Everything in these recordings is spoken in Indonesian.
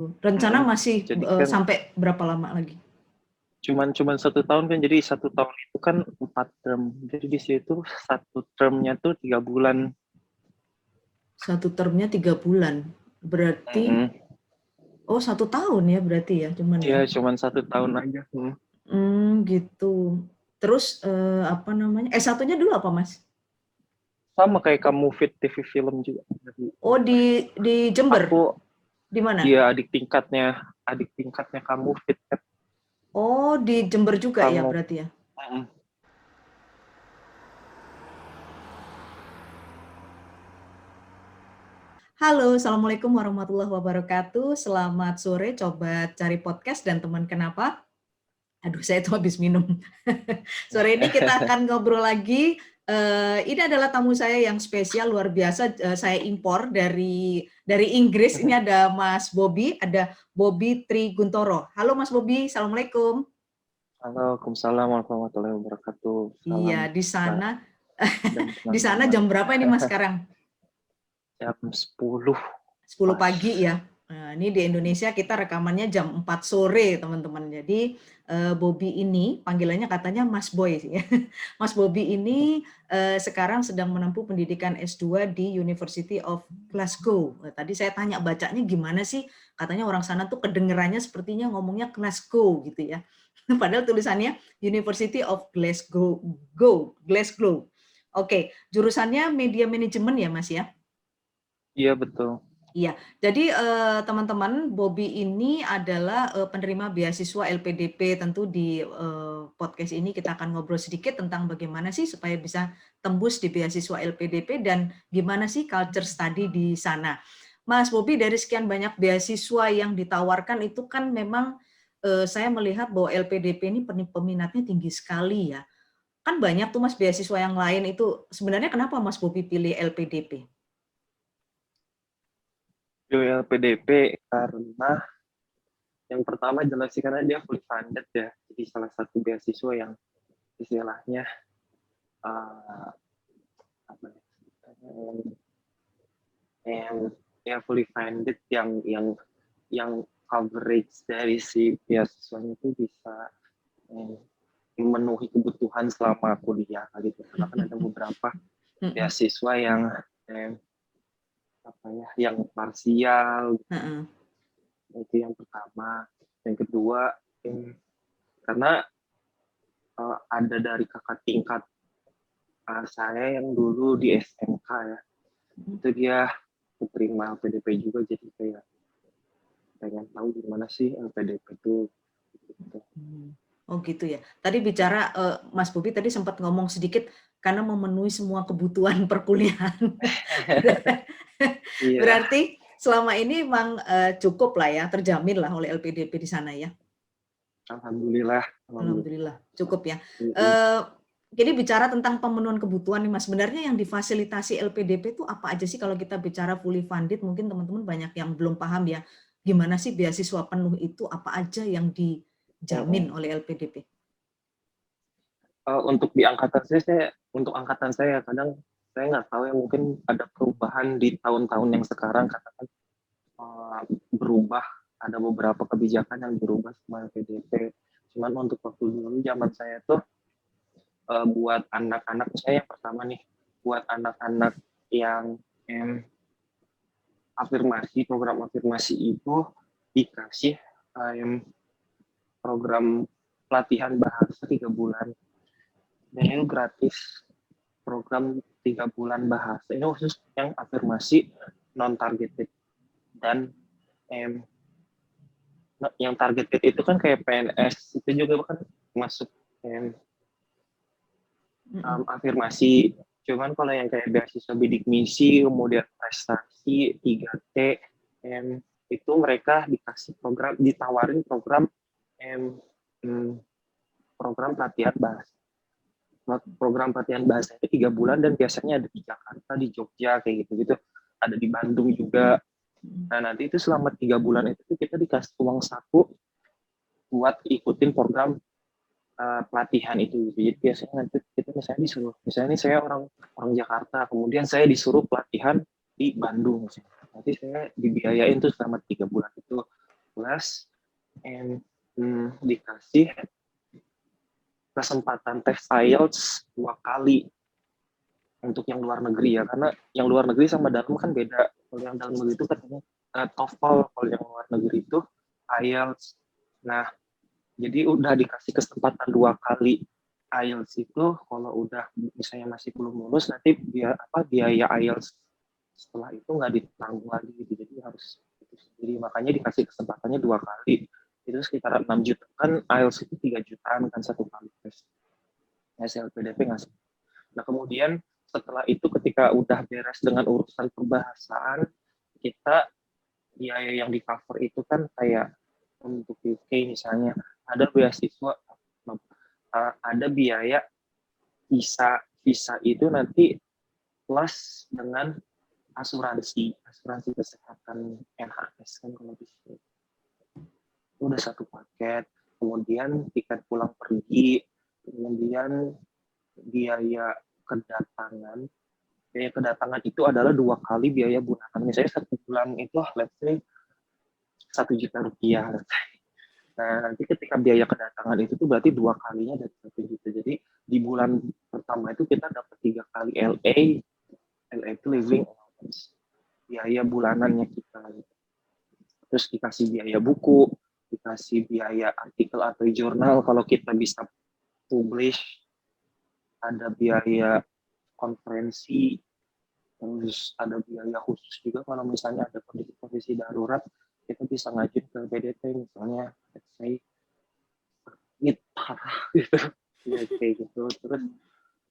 Rencana masih Jadi kan sampai berapa lama lagi? cuman 1 tahun kan, jadi 1 tahun itu kan 4 term. Jadi di situ 1 termnya tuh 3 bulan. 1 termnya 3 bulan. Berarti, Mm-mm. 1 tahun ya berarti ya, cuman Ya ya. cuman 1 tahun aja. Gitu. Terus apa namanya? S1-nya dulu apa, Mas? Sama kayak kamu fit TV film juga. Jadi, Oh, di Jember. aku Di mana? dia adik tingkatnya kamu fit kan. Oh, di Jember juga ya Kamu. berarti ya. Mm. Halo, Assalamualaikum warahmatullahi wabarakatuh. Selamat sore, coba cari podcast dan teman kenapa? Aduh, saya tuh habis minum. Sore ini kita akan ngobrol lagi. Ini adalah tamu saya yang spesial, luar biasa. Saya impor dari Inggris. Ini ada Mas Bobi, ada Bobi Triguntoro. Halo Mas Bobi, Assalamualaikum. Waalaikumsalam warahmatullahi wabarakatuh. Salam Iya, di Mbak sana, dan di sana teman-teman. jam berapa ini Mas sekarang? Jam 10 10 pas. pagi ya. Nah, ini di Indonesia kita rekamannya jam 4 sore, teman-teman. Jadi, Bobi ini panggilannya katanya Mas Boy sih ya. Mas Bobi ini sekarang sedang menempuh pendidikan S2 di University of Glasgow. Tadi saya tanya bacanya gimana sih? Katanya orang sana tuh kedengerannya sepertinya ngomongnya Glasgow gitu ya. Padahal tulisannya University of Glasgow. Glasgow. Oke, jurusannya media manajemen ya, Mas ya? Iya betul. Iya, jadi teman-teman, Bobi ini adalah penerima beasiswa LPDP. Tentu di podcast ini kita akan ngobrol sedikit tentang bagaimana sih supaya bisa tembus di beasiswa LPDP dan gimana sih culture study di sana. Mas Bobi, dari sekian banyak beasiswa yang ditawarkan itu kan memang saya melihat bahwa LPDP ini peminatnya tinggi sekali ya. Kan banyak tuh Mas beasiswa yang lain itu. Sebenarnya kenapa Mas Bobi pilih LPDP? Pilih LPDP karena yang pertama jelas sih karena dia fully funded ya. Jadi salah satu beasiswa yang istilahnya uh, apa ya fully funded yang coverage dari si beasiswanya itu bisa eh, memenuhi kebutuhan selama kuliah gitu. Karena kan ada beberapa beasiswa yang yang parsial. Itu yang pertama. Yang kedua, karena ada dari kakak tingkat saya yang dulu di SMK ya, itu dia keterima LPDP juga, jadi kayak pengen tahu gimana sih LPDP itu. Gitu. Oh gitu ya. Tadi bicara Mas Bobi tadi sempat ngomong sedikit karena memenuhi semua kebutuhan perkuliahan. Iya. Berarti selama ini memang cukup lah ya, terjamin lah oleh LPDP di sana ya. Alhamdulillah. Alhamdulillah, cukup ya. Mm-mm. Jadi bicara tentang pemenuhan kebutuhan nih Mas, sebenarnya yang difasilitasi LPDP itu apa aja sih kalau kita bicara fully funded? Mungkin teman-teman banyak yang belum paham ya. Gimana sih beasiswa penuh itu apa aja yang dijamin oleh LPDP? Untuk untuk angkatan saya kadang saya nggak tahu ya, mungkin ada perubahan di tahun-tahun yang sekarang karena kan berubah, ada beberapa kebijakan yang berubah sama LPDP. Cuman untuk waktu dulu zaman saya tuh buat anak-anak, saya yang pertama nih, buat anak-anak yang program afirmasi itu dikasih program pelatihan bahasa 3 bulan, dan itu gratis. Program 3 bulan bahasa ini khusus yang afirmasi non targeted, dan yang targeted itu kan kayak PNS itu juga kan masuk afirmasi. Cuman kalau yang kayak beasiswa bidik misi, kemudian prestasi 3T, itu mereka ditawarin program pelatihan bahasa. Program pelatihan bahasa itu 3 bulan dan biasanya ada di Jakarta, di Jogja kayak gitu-gitu, ada di Bandung juga. Nah nanti itu selama 3 bulan itu kita dikasih uang saku buat ikutin program pelatihan itu. Jadi biasanya nanti kita misalnya ini saya orang Jakarta, kemudian saya disuruh pelatihan di Bandung. Nanti saya dibiayain tuh selama 3 bulan itu kelas and dikasih kesempatan tes IELTS 2 kali untuk yang luar negeri ya, karena yang luar negeri sama dalam kan beda. Kalau yang dalam negeri itu katanya TOEFL, kalau yang luar negeri itu IELTS. Nah, jadi udah dikasih kesempatan 2 kali IELTS itu, kalau udah misalnya masih belum lulus, nanti biaya IELTS setelah itu nggak ditanggung lagi gitu, jadi harus itu sendiri. Makanya dikasih kesempatannya 2 kali, itu sekitar 6 juta kan. IELTS itu 3 jutaan kan satu kali tes. LPDP ngasih. Nah kemudian setelah itu ketika udah beres dengan urusan perbahasaan, kita biaya yang di cover itu kan kayak untuk UK misalnya ada beasiswa, ada biaya visa itu nanti plus dengan asuransi kesehatan NHS kan, kalau di sini itu udah satu paket. Kemudian tiket pulang pergi, kemudian biaya kedatangan. Biaya kedatangan itu adalah 2 kali biaya bulanan. Misalnya 1 bulan itu let's say 1 juta rupiah. Nah, nanti ketika biaya kedatangan itu tuh berarti 2 kalinya dari 1 juta. Jadi di bulan pertama itu kita dapat 3 kali LA itu living allowance, biaya bulanannya kita. Terus dikasih biaya buku, dikasih biaya artikel atau jurnal kalau kita bisa publish, ada biaya konferensi, terus ada biaya khusus juga kalau misalnya ada kondisi darurat, kita bisa ngajin ke PDT misalnya, let's say parah gitu ya, kayak gitu. Terus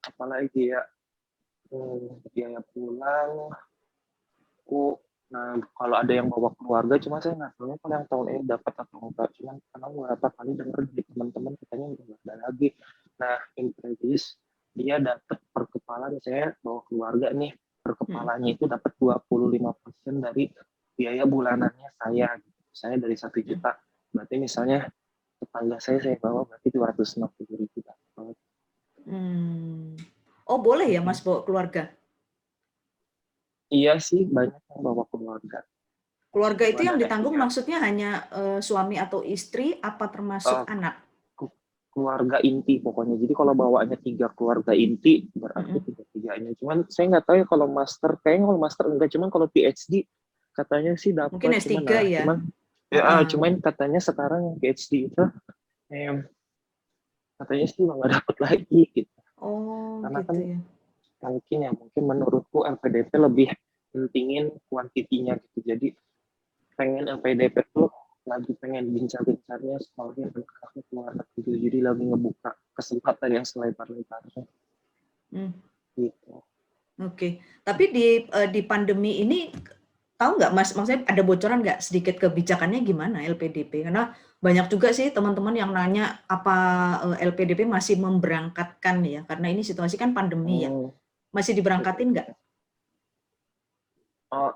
apalagi ya, biaya pulang aku. Nah kalau ada yang bawa keluarga, cuma saya nggak tahu kalau yang tahun ini dapat atau enggak, cuman karena beberapa kali dengar dari teman-teman katanya udah nggak ada lagi. Nah in previous dia dapat per kepala, saya bawa keluarga nih, per kepalanya itu dapat 25% dari biaya bulanannya saya dari 1 juta. Berarti misalnya tetangga saya bawa berarti 260.000 dapat. Oh boleh ya Mas bawa keluarga? Iya sih, banyak yang bawa keluarga. Keluarga itu yang Ada ditanggung S3. maksudnya hanya suami atau istri, apa termasuk anak? Keluarga inti pokoknya. Jadi kalau bawaannya 3 keluarga inti, berarti 3-3-nya. Cuman saya nggak tahu ya kalau master, kayaknya kalau master enggak, cuman kalau PhD katanya sih Mungkin dapat. S3 ya? Cuman katanya sekarang yang PhD itu katanya sih nggak dapat lagi gitu. Oh Karena kan gitu ya. mungkin menurutku LPDP lebih pentingin kuantitinya gitu. Jadi pengen LPDP tuh lagi pengen bincang-bincangnya soalnya anak-anaknya keluar gitu, jadi lagi ngebuka kesempatan yang selebar-lebarnya gitu. Oke. Tapi di pandemi ini tahu nggak Mas, maksudnya ada bocoran nggak sedikit kebijakannya gimana LPDP? Karena banyak juga sih teman-teman yang nanya apa LPDP masih memberangkatkan ya, karena ini situasi kan pandemi ya. Masih diberangkatin nggak?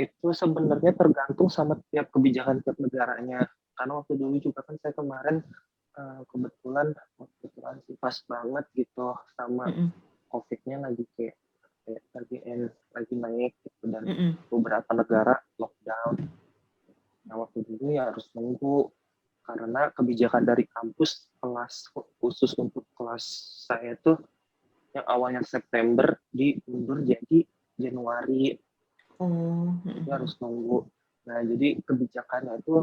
Itu sebenarnya tergantung sama tiap kebijakan tiap negaranya. Karena waktu dulu juga kan saya kemarin kebetulan sih pas banget gitu sama COVID-nya lagi kayak lagi naik gitu, dan beberapa negara lockdown. Nah waktu dulu ya harus nunggu karena kebijakan dari kampus, kelas khusus untuk kelas saya tuh yang awalnya September diundur jadi Januari. Itu harus nunggu. Nah jadi kebijakannya itu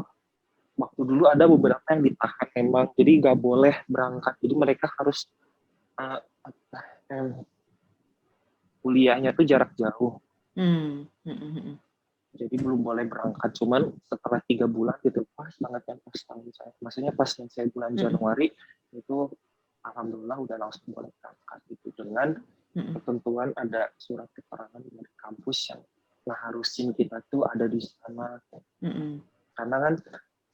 waktu dulu ada beberapa yang ditahan memang, jadi nggak boleh berangkat, jadi mereka harus kuliahnya tuh jarak jauh. Jadi belum boleh berangkat, cuman setelah 3 bulan gitu pas banget yang pas tahun saya, maksudnya pas yang saya bulan Januari itu alhamdulillah udah langsung boleh berangkat gitu, dengan ketentuan ada surat keterangan dari kampus yang ngeharusin kita tuh ada di sana. Karena kan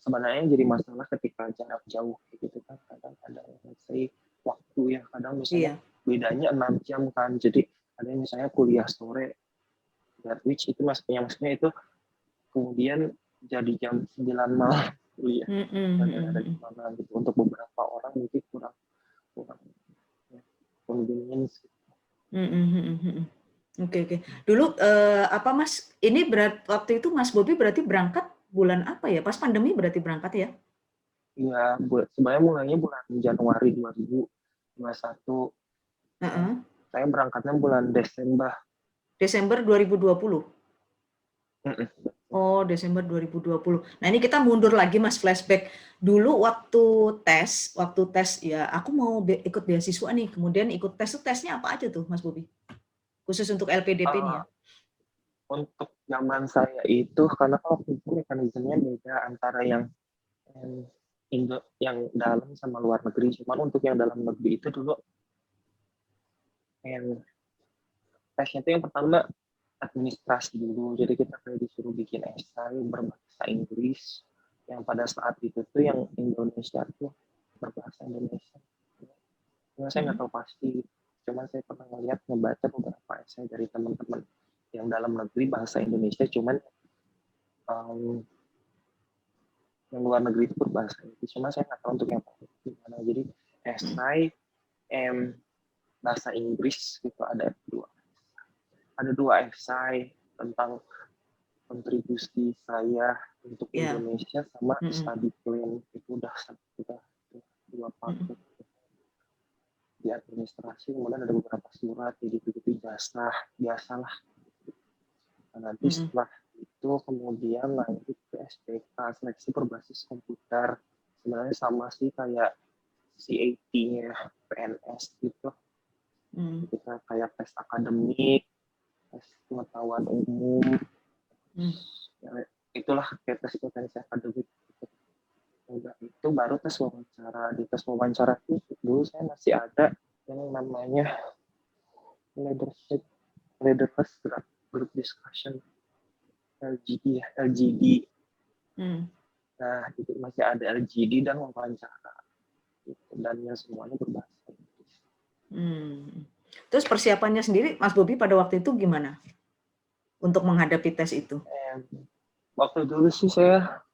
sebenarnya jadi masalah ketika jarak jauh gitu kan, kadang ada waktu ya, kadang misalnya bedanya 6 jam kan, jadi ada yang misalnya kuliah sore, which itu maksudnya itu kemudian jadi jam 9 malam kuliah. Ada di mana gitu, untuk beberapa orang mungkin kurang convenience. Oke. Dulu apa Mas, ini waktu itu Mas Bobi berarti berangkat bulan apa ya? Pas pandemi berarti berangkat ya? Ya, sebenarnya mulainya bulan Januari 2021. Heeh. Saya berangkatnya bulan Desember. Desember 2020. Mm-mm. Oh, Desember 2020. Nah, ini kita mundur lagi Mas, flashback. Dulu waktu tes ya aku mau ikut beasiswa nih, kemudian ikut tes, tesnya apa aja tuh Mas Bobi? Khusus untuk LPDP nih ya. Uh, untuk zaman saya itu, karena waktu itu mekanismenya beda antara yang dalam sama luar negeri. Cuman untuk yang dalam negeri itu dulu, yang tesnya itu yang pertama administrasi dulu. Jadi kita kayak disuruh bikin esai berbahasa Inggris. Yang pada saat itu tuh yang Indonesia tuh berbahasa Indonesia. Cuma saya nggak tahu pasti. Cuma saya pernah ngebaca beberapa esai dari teman-teman yang dalam negeri bahasa Indonesia. Cuman yang luar negeri itu berbahasa Inggris. Cuma saya nggak tahu untuk yang gimana. Jadi esai bahasa Inggris itu ada dua esai tentang kontribusi saya untuk Indonesia sama study plan. Itu udah dua part di administrasi. Kemudian ada beberapa surat jadi gitu biasalah. Nah, nanti setelah itu kemudian lanjut ke SPK, seleksi berbasis komputer. Sebenarnya sama sih kayak CAT-nya PNS gitu. Kita kayak tes akademik, tes pengetahuan umum, ya, itulah kayak tes potensi akademik. Udah itu baru tes wawancara. Di tes wawancara itu dulu saya masih ada yang namanya leadership group discussion, LGD. Nah, itu masih ada LGD dan wawancara. Dan yang semuanya berbahasa Inggris. Terus persiapannya sendiri, Mas Bobi pada waktu itu gimana? Untuk menghadapi tes itu? Waktu dulu sih saya,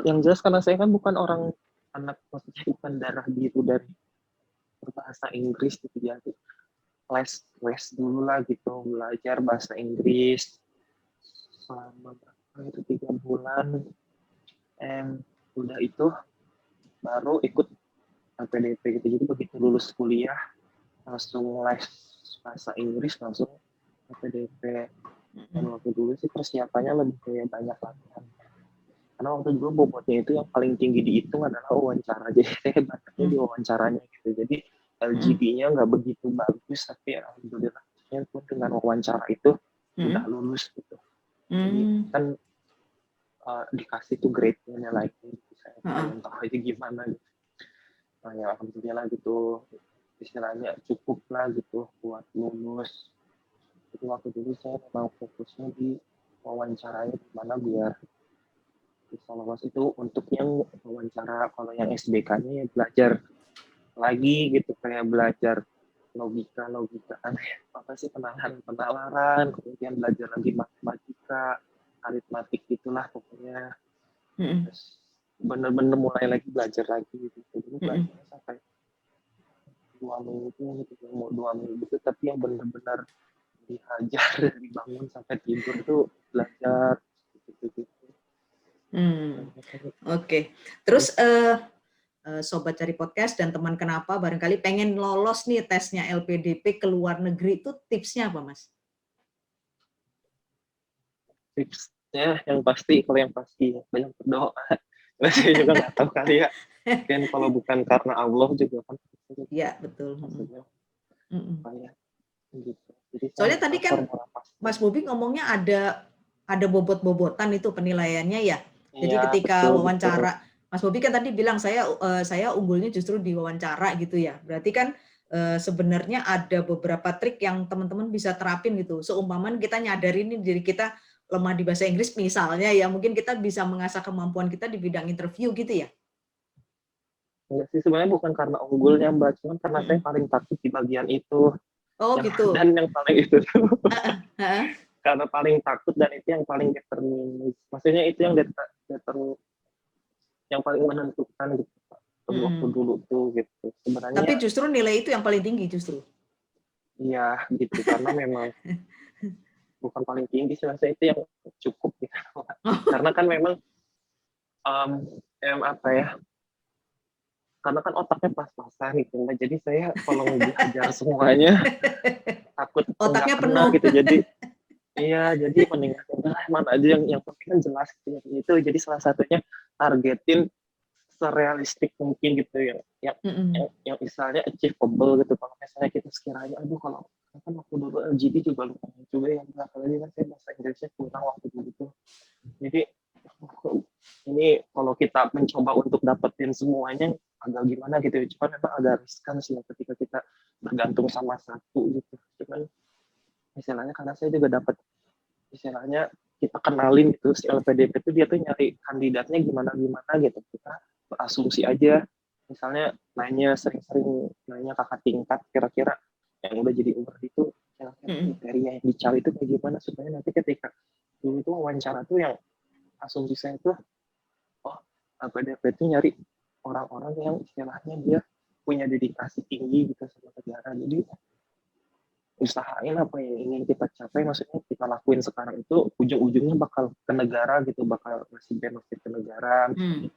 yang jelas karena saya kan bukan anak, maksudnya bukan darah biru dari berbahasa Inggris gitu ya. Les dulu lah gitu, belajar bahasa Inggris selama 3 bulan. Udah itu baru ikut LPDP gitu. Jadi begitu lulus kuliah langsung les bahasa Inggris, langsung LPDP. Dan waktu dulu sih persiapannya lebih kayak banyak latihan. Karena waktu dulu bobotnya itu yang paling tinggi dihitung adalah wawancara. Jadi saya banyaknya di wawancaranya gitu. Jadi LGD-nya nggak begitu bagus, tapi alhamdulillah pun dengan wawancara itu udah lulus gitu. Jadi kan dikasih tuh grade-nya lagi. Saya pengen tahu aja gimana gitu. Nah ya alhamdulillah gitu, istilahnya cukup lah gitu buat lulus. Jadi waktu dulu saya memang fokusnya di wawancaranya gimana biar bisa lolos. Itu untuk yang wawancara. Kalau yang SBK-nya ya belajar lagi gitu, kayak belajar logika apa sih, penalaran, kemudian belajar lagi matematika, aritmatik gitulah pokoknya. Terus bener-bener mulai lagi belajar lagi gitu. Jadi belajarnya sampai 2 minggu gitu, mau 2 minggu gitu, tapi yang bener-bener dihajar dari bangun sampai tidur tuh belajar gitu. Oke. Terus Sobat Cari Podcast dan teman kenapa barangkali pengen lolos nih tesnya LPDP ke luar negeri, itu tipsnya apa Mas? Tipsnya yang pasti banyak berdoa. Saya juga nggak tahu kali ya. Kan kalau bukan karena Allah juga kan. Iya betul. Gitu. Jadi soalnya tadi kan Mas Bobi ngomongnya ada bobot-bobotan itu penilaiannya ya. Jadi ketika wawancara, Mas Bobi kan tadi bilang saya unggulnya justru di wawancara gitu ya. Berarti kan sebenarnya ada beberapa trik yang teman-teman bisa terapin gitu. Seumpama kita nyadarin diri kita lemah di bahasa Inggris misalnya ya, mungkin kita bisa mengasah kemampuan kita di bidang interview gitu ya. Enggak sih, sebenarnya bukan karena unggulnya Mbak, cuman karena saya paling takut di bagian itu. Oh gitu. Dan yang paling itu tuh. Karena paling takut dan itu yang paling determinis. Maksudnya itu yang yang paling menentukan gitu. Waktu dulu tuh gitu. Sebenarnya. Tapi justru nilai itu yang paling tinggi justru. Iya gitu, karena memang bukan paling tinggi sih, saya itu yang cukup gitu. Karena kan memang Apa ya, karena kan otaknya pas-pasan gitu, Mbak. Jadi saya kalau diajar semuanya takut nggak Otaknya kena penuh. gitu. Jadi iya, jadi mendingan udah mana aja yang penting kan jelas gitu. Itu jadi salah satunya targetin serealistik mungkin gitu yang misalnya achievable gitu. Kalau misalnya kita sekiranya aduh kalau kan waktu dulu LGD juga lumayan juga yang apalagi kan saya bahasa Inggrisnya kurang waktu dulu. Jadi ini kalau kita mencoba untuk dapetin semuanya agak gimana gitu ya. Cuman memang agak riskan sih ketika kita bergantung sama satu gitu. Cuman istilahnya karena saya juga dapat istilahnya kita kenalin gitu si LPDP itu dia tuh nyari kandidatnya gimana gitu, kita berasumsi aja misalnya sering-sering nanya kakak tingkat kira-kira yang udah jadi umur itu kira-kira kriteria yang dicari itu kayak gimana supaya nanti ketika dulu itu wawancara tuh yang asumsi saya tuh oh LPDP itu nyari orang-orang yang istilahnya dia punya dedikasi tinggi gitu sama negara, jadi usahain apa yang ingin kita capai, maksudnya kita lakuin sekarang itu ujung-ujungnya bakal ke negara gitu, bakal ngasih benefit ke negara, misalnya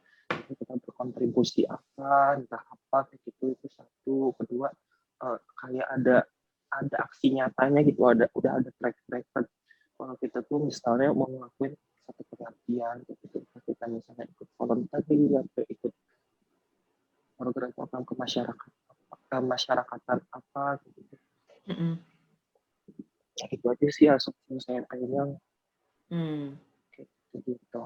kita berkontribusi apa, entah apa kayak gitu. Itu satu. Kedua, kayak ada aksi nyatanya gitu, udah ada track record kalau kita tuh misalnya mau ngelakuin satu pengabdian gitu, kita misalnya ikut volunteering atau ikut program-program kemasyarakatan apa gitu. Ya itu aja sih asumsi saya pengen kayak gitu.